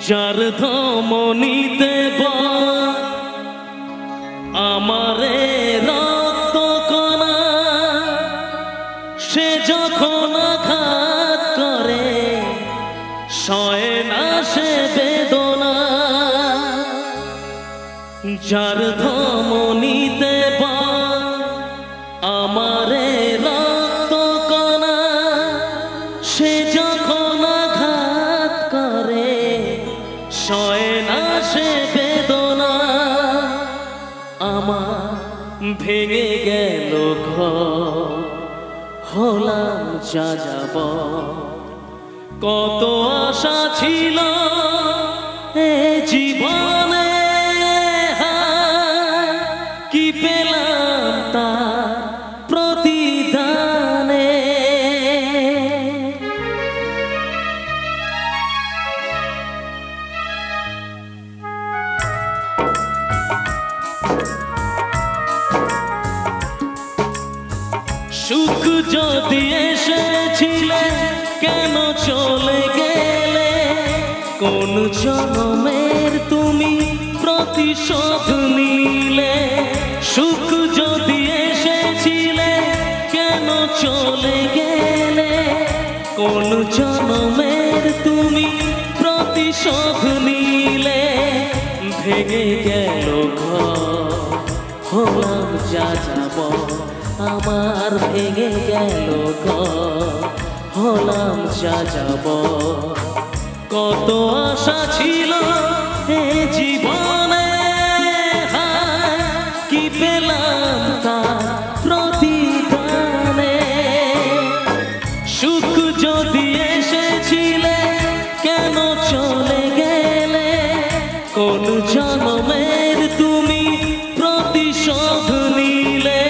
যার ধমনীতে আমারে রক্ত কণা, সে যখন আঘাত করে সয় না সে বেদনা। যার ধমনীতে আমারে রক্ত কণা, সে যখন আঘাত করে সয় না সে বেদনা। আমার ভেঙে গেল ঘর, হলাম যাযাবর। কত আশা ছিল এ জীবনে, কি পেলাম তা প্রতিদানে। সুখ যদি এসেছিলে কেন চলে গেলে? কোন জন্মের তুমি প্রতিশোধ নিলে? সুখ যদি এসেছিলে কেন চলে গেলে? কোন জন্মের তুমি প্রতিশোধ নিলে? ভেঙে গেল ঘর, হলাম যাযাবর। আমার ভেঙে গেল ঘর, হলাম যাযাবর। কত আশা ছিল এ জীবনে, কি পেলাম তার প্রতিদানে। সুখ যদি এসেছিলে কেন চলে গেলে? কোন জন্মের তুমি প্রতিশোধ নিলে?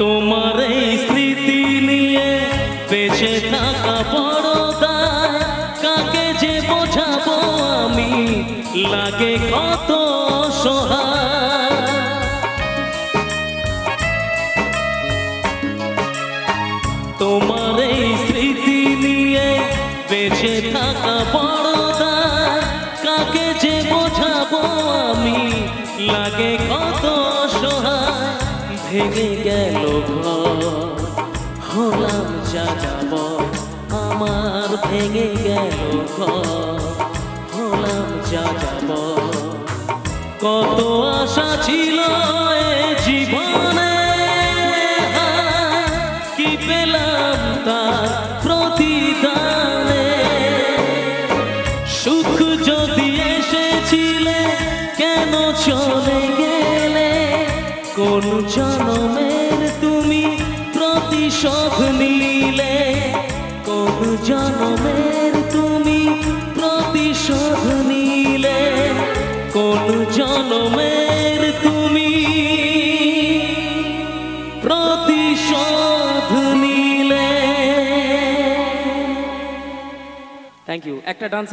তোমার এই স্মৃতি নিয়ে বেঁচে থাকা বড় দায়। কাকে যে বোঝাবো আমি, লাগে কত অসহায়। তোমার এই স্মৃতি নিয়ে বেঁচে থাকা বড় দায়। কাকে যে বোঝাবো আমি, লাগে কত অসহায়। ভেঙে গেল ঘর, হলাম যাযাবর। আমার ভেঙে গেল ঘর, হলাম যাযাবর। কত আশা ছিল এ জীবনে, কি পেলাম তার প্রতিদানে। সুখ যদি এসেছিলে কেন চলে গেলে? কোন জন্মের তুমি প্রতিশোধ নিলে? কোন জন্মের তুমি প্রতিশোধ নিলে? কোন জন্মের তুমি প্রতিশোধ নিলে? Thank you. একটা ডান্স